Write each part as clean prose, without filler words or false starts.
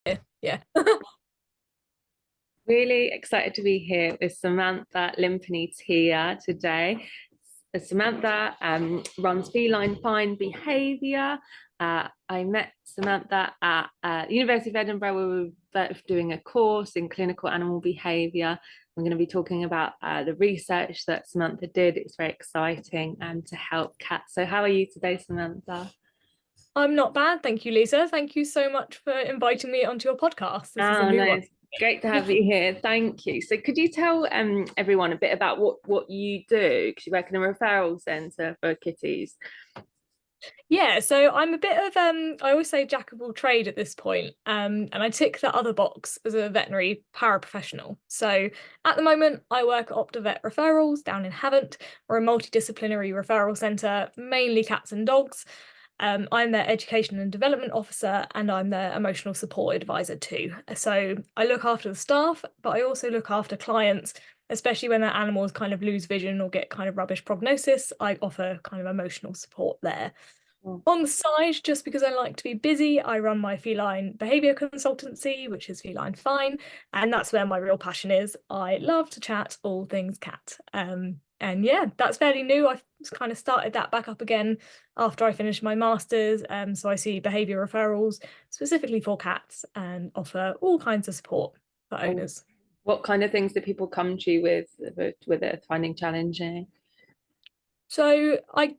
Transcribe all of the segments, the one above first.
Yeah. Really excited to be here with Samantha Limpany Tia today. Samantha runs Feline Fine Behaviour. I met Samantha at University of Edinburgh where we were both doing a course in clinical animal behaviour. We're going to be talking about the research that Samantha did. It's very exciting and to help cats. So how are you today, Samantha? I'm not bad, thank you, Lisa. Thank you so much for inviting me onto your podcast. This is a Oh, new no, one. it's great to have you here. Thank you. So, could you tell everyone a bit about what you do? Because you work in a referral centre for kitties. Yeah, so I'm a bit of I always say jack of all trade at this point. And I tick the other box as a veterinary paraprofessional. So at the moment I work at OptiVet Referrals down in Havant. We're a multidisciplinary referral centre, mainly cats and dogs. I'm their education and development officer, and I'm their emotional support advisor too. So I look after the staff, but I also look after clients, especially when their animals kind of lose vision or get kind of rubbish prognosis. I offer kind of emotional support there. Oh, On the side, just because I like to be busy, I run my feline behaviour consultancy, which is Feline Fine, and that's where my real passion is. I love to chat all things cat. And yeah, that's fairly new. I've kind of started that back up again after I finished my master's. So I see behaviour referrals specifically for cats and offer all kinds of support for oh. owners. What kind of things do people come to you with it finding challenging? So I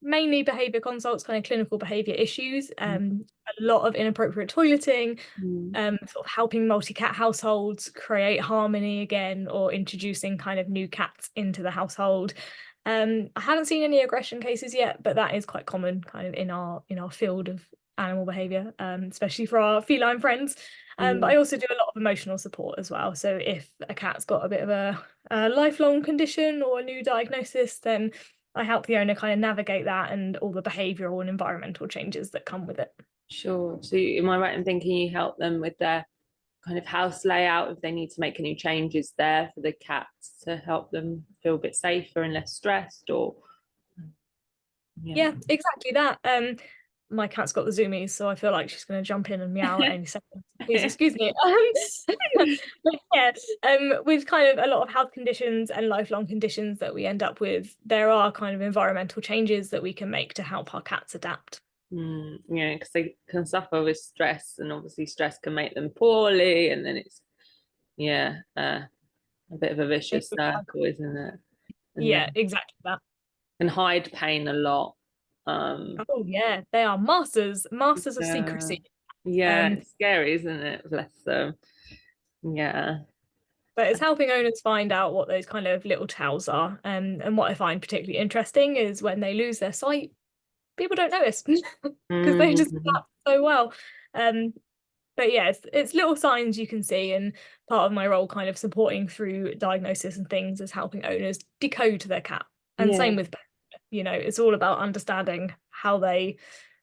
mainly behaviour consults, kind of clinical behaviour issues, a lot of inappropriate toileting, Mm. sort of helping multi-cat households create harmony again, or introducing kind of new cats into the household. I haven't seen any aggression cases yet, but that is quite common kind of in our field of animal behaviour, especially for our feline friends. But I Mm. also do a lot of emotional support as well. So if a cat's got a bit of a lifelong condition or a new diagnosis, then I help the owner kind of navigate that and all the behavioural and environmental changes that come with it. Sure. So, am I right in thinking you help them with their kind of house layout if they need to make any changes there for the cats to help them feel a bit safer and less stressed, or yeah. Yeah, exactly that. My cat's got the zoomies, so I feel like she's going to jump in and meow at any second. Please excuse me. But yeah, with kind of a lot of health conditions and lifelong conditions that we end up with, there are kind of environmental changes that we can make to help our cats adapt. Yeah, because they can suffer with stress, and obviously stress can make them poorly, and then it's yeah, a bit of a vicious circle, isn't it? And Yeah, then exactly that. can hide pain a lot. Um, Oh yeah, they are masters of yeah, secrecy. yeah, Um, it's scary, isn't it? Bless them. Yeah, but it's helping owners find out what those kind of little tells are. And what I find particularly interesting is when they lose their sight, people don't notice because they just mm, adapt so well. Um, but yeah, it's little signs you can see, and part of my role kind of supporting through diagnosis and things is helping owners decode their cat. And yeah, same with, it's all about understanding how they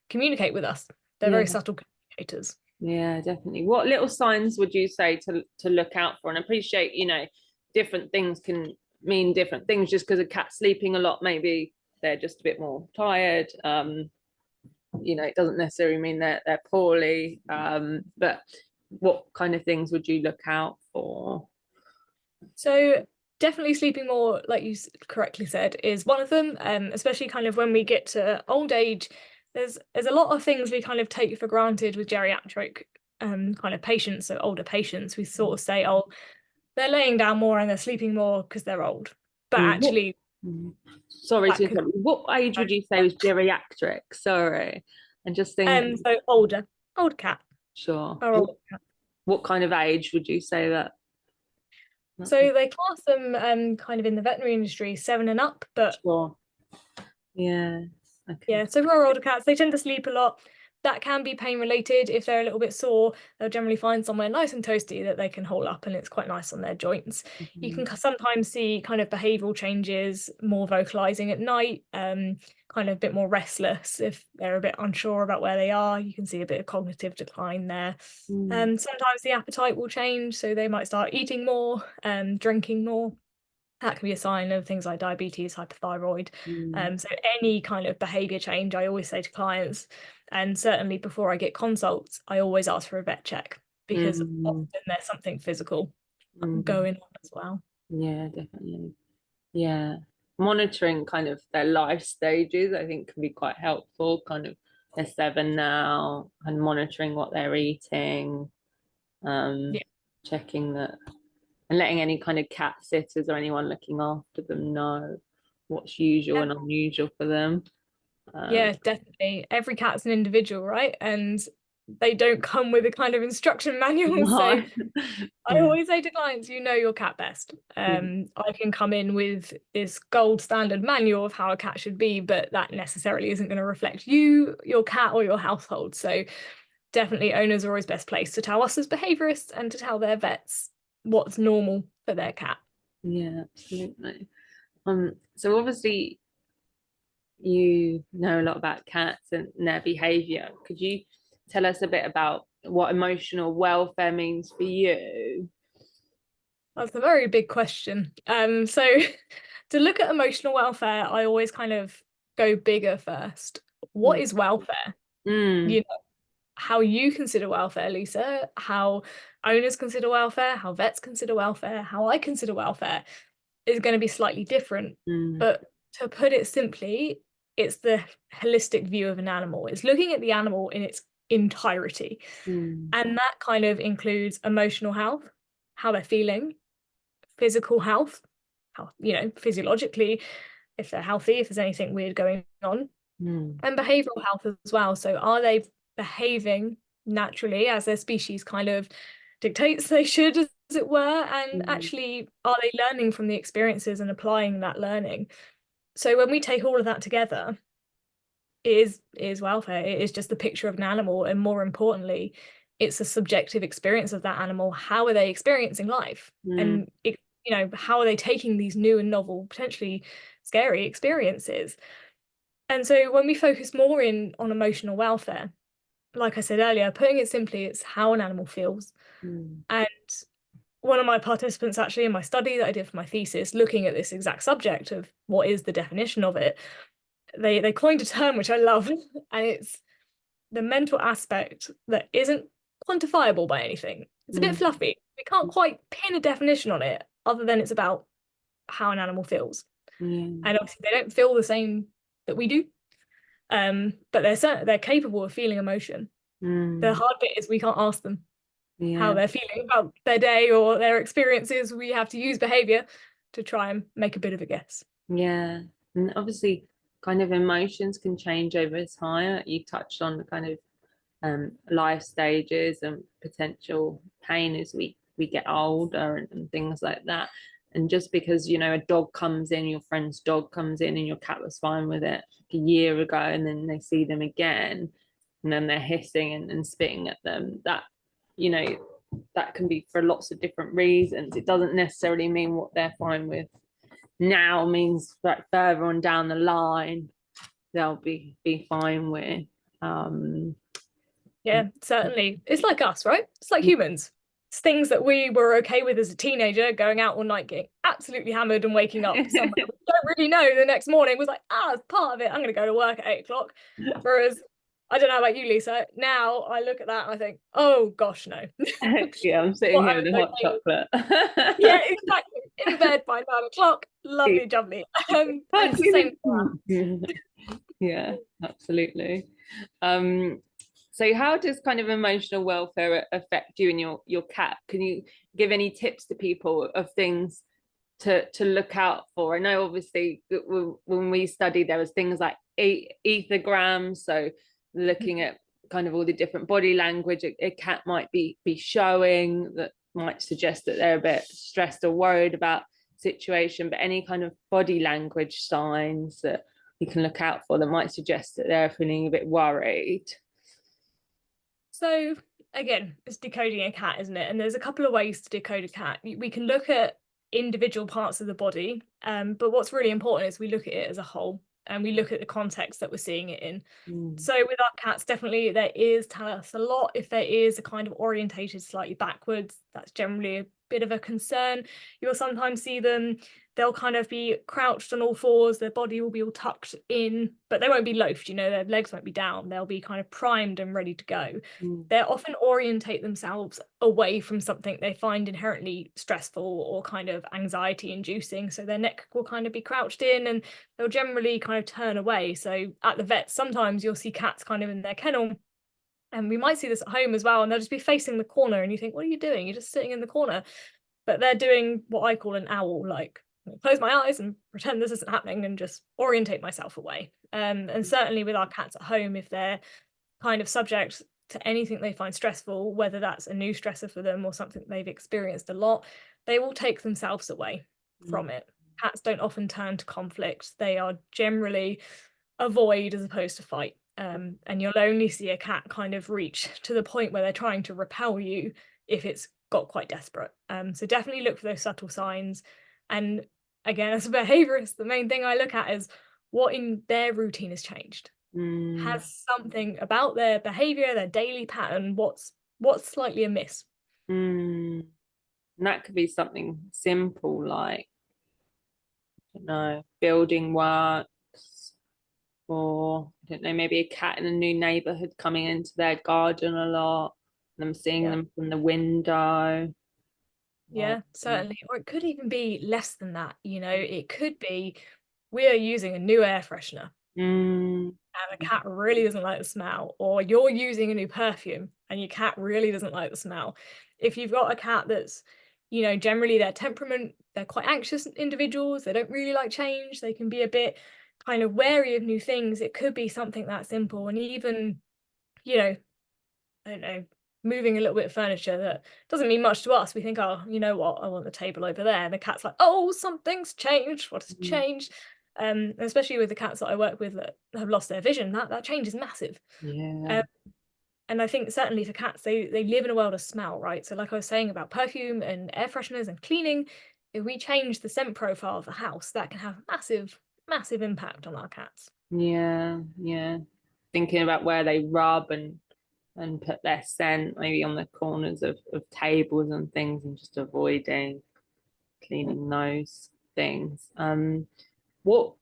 communicate with us. They're very yeah. subtle communicators. Yeah, definitely. What little signs would you say to look out for? And appreciate, different things can mean different things. Just because a cat's sleeping a lot, maybe they're just a bit more tired. It doesn't necessarily mean they're poorly. But what kind of things would you look out for? So definitely sleeping more, like you correctly said, is one of them. Especially kind of when we get to old age, there's a lot of things we kind of take for granted with geriatric kind of patients, so older patients. We sort of say, oh, they're laying down more and they're sleeping more because they're old. But What? actually, mm, Sorry to that could interrupt. What age would you say was geriatric? Sorry, and just think. so older cat Sure. or older cat. What kind of age would you say that? So they class them kind of in the veterinary industry 7 and up, but Sure. Yeah. Okay. yeah, so for our older cats, they tend to sleep a lot. That can be pain related. If they're a little bit sore, they'll generally find somewhere nice and toasty that they can hole up, and it's quite nice on their joints. You Mhm. can sometimes see kind of behavioural changes, more vocalizing at night, kind of a bit more restless if they're a bit unsure about where they are. You can see a bit of cognitive decline there. Mm. Sometimes the appetite will change, so they might start eating more, drinking more. That can be a sign of things like diabetes, hypothyroid. Mm. So any kind of behavior change, I always say to clients, and certainly before I get consults, I always ask for a vet check. because Mm, often there's something physical mm. going on as well. Yeah, definitely. Yeah. Monitoring kind of their life stages, I think can be quite helpful. Kind of they're 7 now, and monitoring what they're eating, um, Yeah, checking that, and letting any kind of cat sitters or anyone looking after them know what's usual yeah, and unusual for them. Um, yeah, definitely. Every cat's an individual, right? And they don't come with a kind of instruction manual. So no. I Yeah. always say to clients, you know your cat best. Yeah. I can come in with this gold standard manual of how a cat should be, but that necessarily isn't going to reflect you, your cat, or your household. So definitely owners are always best placed to tell us as behaviorists and to tell their vets what's normal for their cat. Yeah, absolutely. So obviously you know a lot about cats and their behavior. Could you tell us a bit about what emotional welfare means for you? That's a very big question. So to look at emotional welfare, I always kind of go bigger first. What Mm, is welfare? mm, You know, how you consider welfare, Lisa, how owners consider welfare, how vets consider welfare, how I consider welfare is going to be slightly different. mm, But to put it simply, it's the holistic view of an animal. It's looking at the animal in its entirety. mm, And that kind of includes emotional health, how they're feeling, physical health, how, physiologically, if they're healthy, if there's anything weird going on, mm, and behavioral health as well. So are they behaving naturally as their species kind of dictates they should, as it were? And mm, actually, are they learning from the experiences and applying that learning? So when we take all of that together, it is welfare. It is just the picture of an animal, and more importantly, it's a subjective experience of that animal. How are they experiencing life? mm, And how are they taking these new and novel, potentially scary experiences? And so when we focus more in on emotional welfare, like I said earlier, putting it simply, it's how an animal feels. mm, And one of my participants actually in my study that I did for my thesis, looking at this exact subject of what is the definition of it, they coined a term which I love, and it's the mental aspect that isn't quantifiable by anything. It's a bit mm, fluffy. We can't quite pin a definition on it other than it's about how an animal feels. yeah, And obviously they don't feel the same that we do. But they're capable of feeling emotion. The mm, hard bit is we can't ask them how yeah, they're feeling about their day or their experiences. We have to use behavior to try and make a bit of a guess. yeah. And obviously, kind of emotions can change over time. You touched on the kind of life stages and potential pain as we get older and things like that. And just because a dog comes in, your friend's dog comes in, and your cat was fine with it a year ago, and then they see them again, and then they're hissing and spitting at them, you know that can be for lots of different reasons. It doesn't necessarily mean what they're fine with now means that further on down the line they'll be fine with. um Yeah, certainly. It's like us, right? It's like humans. It's things that we were okay with as a teenager, going out all night, getting absolutely hammered and waking up somewhere we don't really know the next morning was like, it's part of it. I'm going to go to work at 8 o'clock. Whereas, I don't know about you, Lisa. Now I look at that and I think, oh gosh, no. Yeah, I'm sitting What here I with a was hot okay with. chocolate. Yeah, exactly. In bed by 9 o'clock. Lovely jubbly. And Can't it's the same do this. Yeah, absolutely. Um, so how does kind of emotional welfare affect you and your cat? Can you give any tips to people of things to look out for? I know obviously when we studied there was things like ethograms, so looking at kind of all the different body language a cat might be showing that might suggest that they're a bit stressed or worried about situation, but any kind of body language signs that you can look out for that might suggest that they're feeling a bit worried. So again, it's decoding a cat, isn't it? And there's a couple of ways to decode a cat. We can look at individual parts of the body, but what's really important is we look at it as a whole and we look at the context that we're seeing it in. Mm, So with our cats, definitely their ears tell us a lot. If their ears are kind of orientated slightly backwards, that's generally a bit of a concern. You'll sometimes see them they'll kind of be crouched on all fours, their body will be all tucked in, but they won't be loafed, you know, their legs won't be down, they'll be kind of primed and ready to go. They'll often orientate themselves away from something they find inherently stressful or kind of anxiety inducing. So their neck will kind of be crouched in and they'll generally kind of turn away. So at the vet, sometimes you'll see cats kind of in their kennel, and we might see this at home as well, and they'll just be facing the corner and you think, what are you doing? You're just sitting in the corner. But they're doing what I call an owl, like close my eyes and pretend this isn't happening and just orientate myself away. And certainly with our cats at home, if they're kind of subject to anything they find stressful, whether that's a new stressor for them or something they've experienced a lot, they will take themselves away from it. Cats don't often turn to conflict. They are generally avoid as opposed to fight. And you'll only see a cat kind of reach to the point where they're trying to repel you if it's got quite desperate. So definitely look for those subtle signs. And again, as a behaviorist, the main thing I look at is what in their routine has changed. Has something about their behavior, their daily pattern, what's slightly amiss? And that could be something simple like, I don't know, building works, or I don't know, maybe a cat in a new neighborhood coming into their garden a lot, them seeing them from the window. Yeah, certainly. Or it could even be less than that, you know, it could be we are using a new air freshener Mm. and a cat really doesn't like the smell, or you're using a new perfume and your cat really doesn't like the smell. If you've got a cat that's, you know, generally their temperament, they're quite anxious individuals, they don't really like change, they can be a bit kind of wary of new things. It could be something that simple, and even, you know, I don't know, moving a little bit of furniture that doesn't mean much to us. We think, oh, you know what, I want the table over there. And the cat's like, oh, something's changed. What has changed? Especially with the cats that I work with that have lost their vision, that change is massive. Yeah. Um, and I think certainly for cats, they live in a world of smell, right? So like I was saying about perfume and air fresheners and cleaning, if we change the scent profile of the house, that can have massive, massive impact on our cats. Yeah, yeah. Thinking about where they rub and put their scent maybe on the corners of tables and things, and just avoiding cleaning those things. What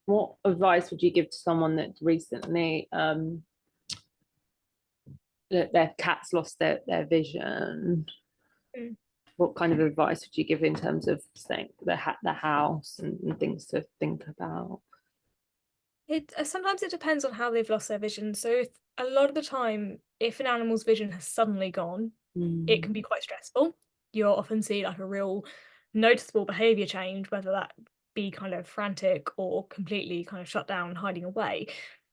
what advice would you give to someone that's recently that their cat's lost their vision? Mm. What kind of advice would you give in terms of saying the house and things to think about? It sometimes it depends on how they've lost their vision. So if, a lot of the time, if an animal's vision has suddenly gone, it Mm. can be quite stressful. You'll often see like a real noticeable behavior change, whether that be kind of frantic or completely kind of shut down, hiding away.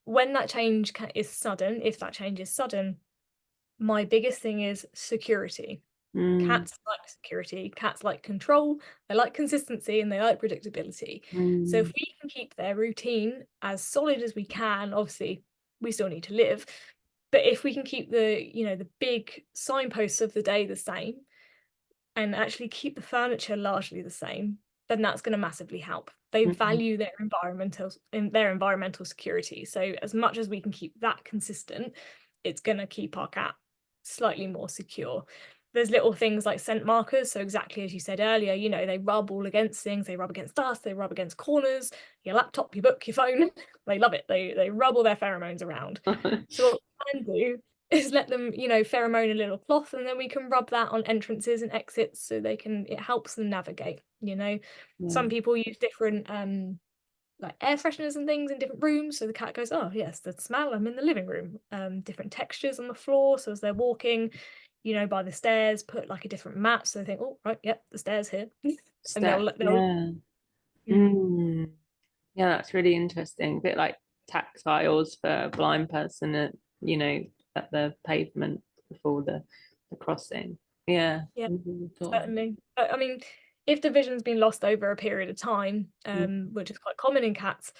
When that change is sudden, if that change is sudden, my biggest thing is security. Mm. Cats like security, cats like control, they like consistency, and they like predictability. So if Mm. we can keep their routine as solid as we can, obviously we still need to live, but if we can keep the, you know, the big signposts of the day the same and actually keep the furniture largely the same, then that's going to massively help. They Mm. value their environmental security. So as much as we can keep that consistent, it's going to keep our cat slightly more secure. There's little things like scent markers. So exactly as you said earlier, you know, they rub all against things. They rub against dust. They rub against corners, your laptop, your book, your phone. They love it. They rub all their pheromones around. So what we can do is let them, you know, pheromone a little cloth, and then we can rub that on entrances and exits so they can, it helps them navigate, you know. Yeah. Some people use different like air fresheners and things in different rooms, so the cat goes, oh yes, the smell, I'm in the living room. Different textures on the floor, so as they're walking, you know, by the stairs, put like a different mat so they think, oh right, yep, the stairs here. And Step. they'll Yeah. mm, Mm. Yeah, that's really interesting. A bit like tactiles for a blind person at, you know, at the pavement before the crossing. Yeah. yeah, Mhm, thought of certainly. But I mean, if the vision's been lost over a period of time, it. which is quite common in cats,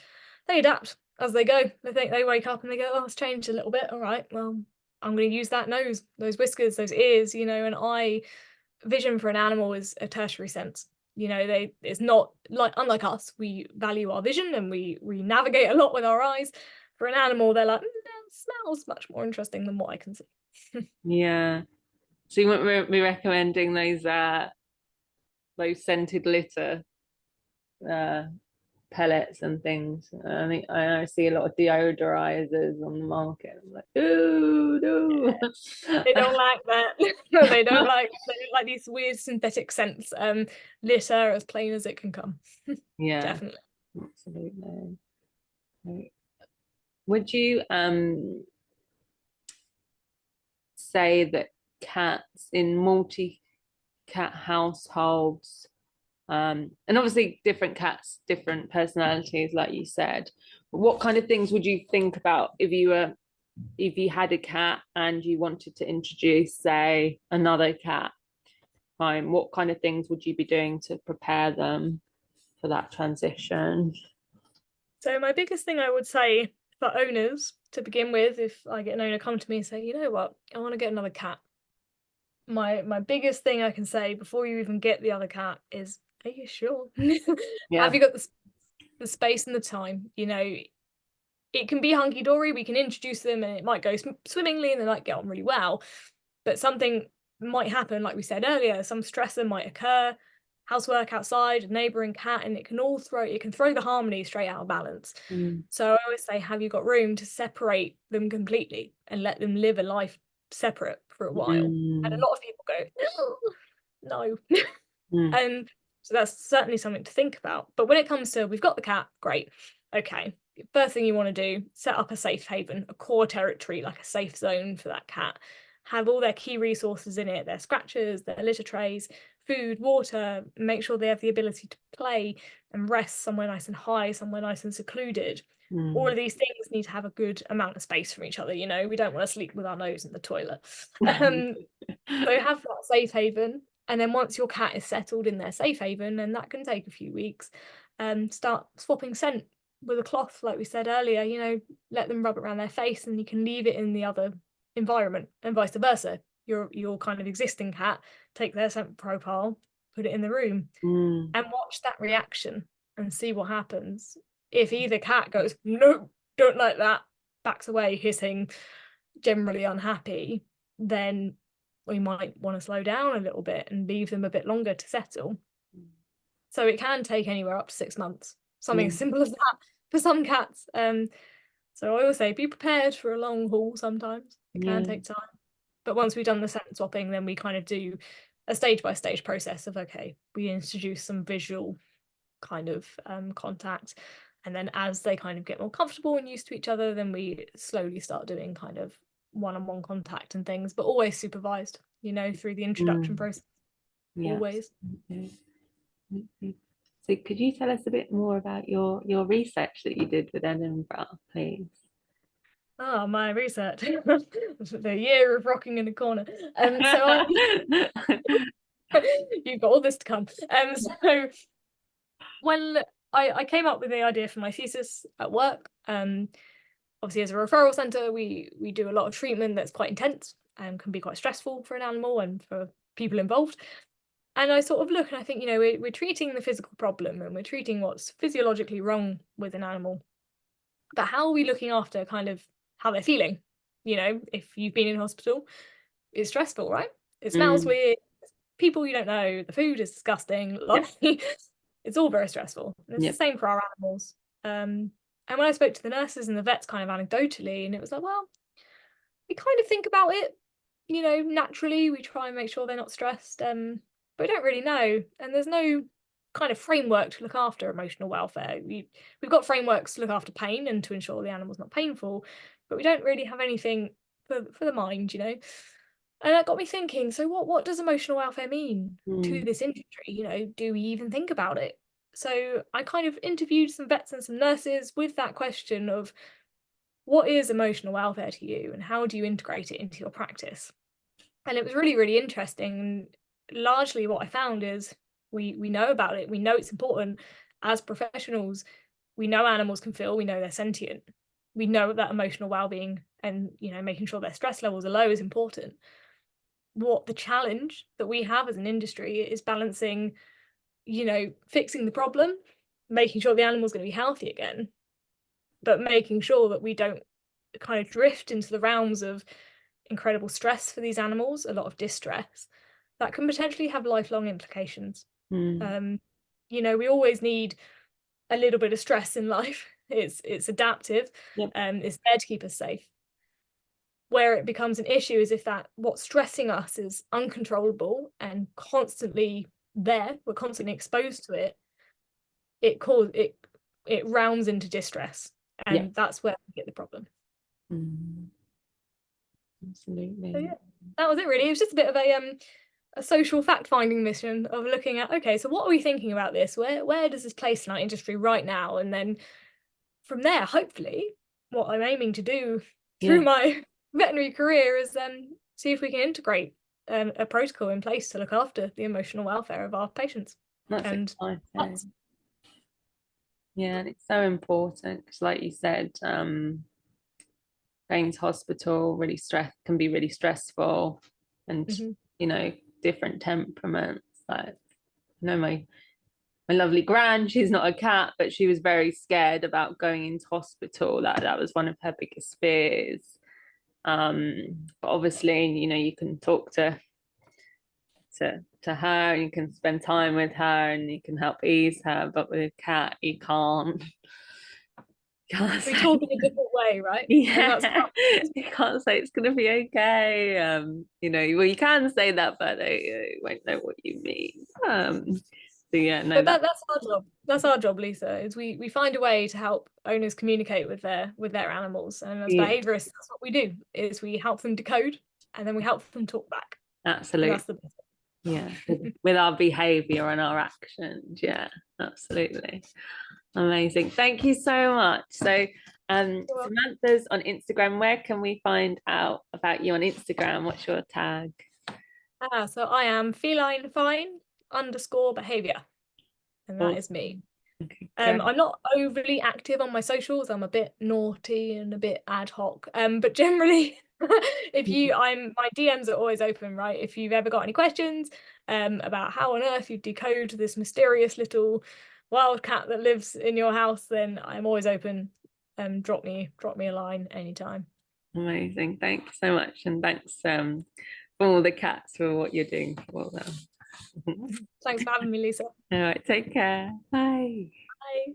they adapt as they go. They think they wake up and they go, oh, it's changed a little bit. All right, well, I'm going to use that nose, those whiskers, those ears, you know, and eye. Vision for an animal is a tertiary sense. You know, it's not like, unlike us, we value our vision and we navigate a lot with our eyes. For an animal, they're like, that smells much more interesting than what I can see. Yeah. So you wouldn't be recommending those scented litter pellets and things. I think I see a lot of deodorizers on the market. I'm like, ooh, no. They don't like that. They don't like these weird synthetic scents. Litter as plain as it can come. Yeah, Definitely. absolutely. Would you say that cats in multi-cat households, and obviously different cats, different personalities, like you said, but what kind of things would you think about if you had a cat and you wanted to introduce, say, another cat home? What kind of things would you be doing to prepare them for that transition? So my biggest thing I would say for owners to begin with, if I get an owner come to me and say, you know what, I want to get another cat. My biggest thing I can say before you even get the other cat is, are you sure? Have Yeah. you got the space and the time? You know, it can be hunky-dory, we can introduce them and it might go swimmingly and they might get on really well, but something might happen, like we said earlier, some stressor might occur, housework outside, a neighbouring cat, and it can throw the harmony straight out of balance. So I always say, have you got room to separate them completely and let them live a life separate for a while? And a lot of people go, no. And so that's certainly something to think about. But when it comes to, we've got the cat, great. Okay. First thing you want to do, set up a safe haven, a core territory, like a safe zone for that cat. Have all their key resources in it, their scratchers, their litter trays, food, water, make sure they have the ability to play and rest somewhere nice and high, somewhere nice and secluded. All of these things need to have a good amount of space from each other, you know, we don't want to sleep with our nose in the toilet. So have that safe haven, and then once your cat is settled in their safe haven, and that can take a few weeks, start swapping scent with a cloth, like we said earlier, you know, let them rub it around their face and you can leave it in the other environment and vice versa. Your kind of existing cat, take their scent profile, put it in the room and watch that reaction and see what happens. If either cat goes, no, don't like that, backs away, hissing, generally unhappy, then we might want to slow down a little bit and leave them a bit longer to settle. So it can take anywhere up to 6 months, something as simple as that for some cats. So I always say, be prepared for a long haul sometimes. It can take time. But once we've done the scent swapping, then we kind of do a stage-by-stage process of, okay, we introduce some visual kind of contact. And then as they kind of get more comfortable and used to each other, then we slowly start doing kind of one-on-one contact and things, but always supervised, you know, through the introduction process. Always. So could you tell us a bit more about your research that you did with Edinburgh, please? Oh, my research. The year of rocking in a corner. So you've got all this to come. So when I came up with the idea for my thesis at work, obviously as a referral centre, we do a lot of treatment that's quite intense and can be quite stressful for an animal and for people involved. And I sort of look and I think, you know, we're treating the physical problem and we're treating what's physiologically wrong with an animal. But how are we looking after kind of how they're feeling? You know, if you've been in hospital, it's stressful, right? It smells weird, people you don't know, the food is disgusting, like it's all very stressful. And it's the same for our animals. And when I spoke to the nurses and the vets kind of anecdotally, and it was like, well, we kind of think about it, you know, naturally, we try and make sure they're not stressed, but we don't really know. And there's no kind of framework to look after emotional welfare. We've got frameworks to look after pain and to ensure the animal's not painful, but we don't really have anything for the mind, you know. And that got me thinking, so what does emotional welfare mean to this industry? You know, do we even think about it? So I kind of interviewed some vets and some nurses with that question of, what is emotional welfare to you and how do you integrate it into your practice? And it was really, really interesting. Largely what I found is we know about it, we know it's important as professionals, we know animals can feel, we know they're sentient, we know that emotional well-being and, you know, making sure their stress levels are low is important. What the challenge that we have as an industry is balancing, you know, fixing the problem, making sure the animal's going to be healthy again, but making sure that we don't kind of drift into the realms of incredible stress for these animals, a lot of distress that can potentially have lifelong implications. You you know, we always need a little bit of stress in life. It's adaptive. Yep. It's there to keep us safe. Where it becomes an issue is if that what's stressing us is uncontrollable and constantly there, we're constantly exposed to it, it rounds into distress, and Yeah. that's where we get the problem. Absolutely. So yeah, that was it really. It was just a bit of a social fact-finding mission of looking at, okay, so what are we thinking about this? Where does this place in our industry right now? And then from there, hopefully, what I'm aiming to do through my veterinary career is see if we can integrate a protocol in place to look after the emotional welfare of our patients. That's and exciting. Yeah, and it's so important because, like you said, going to hospital can be really stressful, and you know, different temperaments. Like, I know my lovely gran, she's not a cat, but she was very scared about going into hospital. That was one of her biggest fears. But obviously, you know, you can talk to her, and you can spend time with her, and you can help ease her. But with a cat, you can't. We talk in a different way, right? Yeah, you can't say it's gonna be okay. You know, well, you can say that, but they won't know what you mean. So yeah, no, but that's our job. That's our job, Lisa. Is we find a way to help owners communicate with their animals, and as behaviorists, that's what we do. Is we help them decode, and then we help them talk back. Absolutely. That's the best. Yeah, with our behavior and our actions. Yeah, absolutely. Amazing. Thank you so much. So Samantha's on Instagram. Where can we find out about you on Instagram? What's your tag? So I am Feline Fine _behaviour, and that is me. Okay, I'm not overly active on my socials. I'm a bit naughty and a bit ad hoc. But generally, my DMs are always open, right? If you've ever got any questions about how on earth you decode this mysterious little wildcat that lives in your house, then I'm always open. Drop me a line anytime. Amazing. Thank you so much, and thanks for all the cats for what you're doing for them. Thanks for having me, Lisa. All right, take care. Bye. Bye.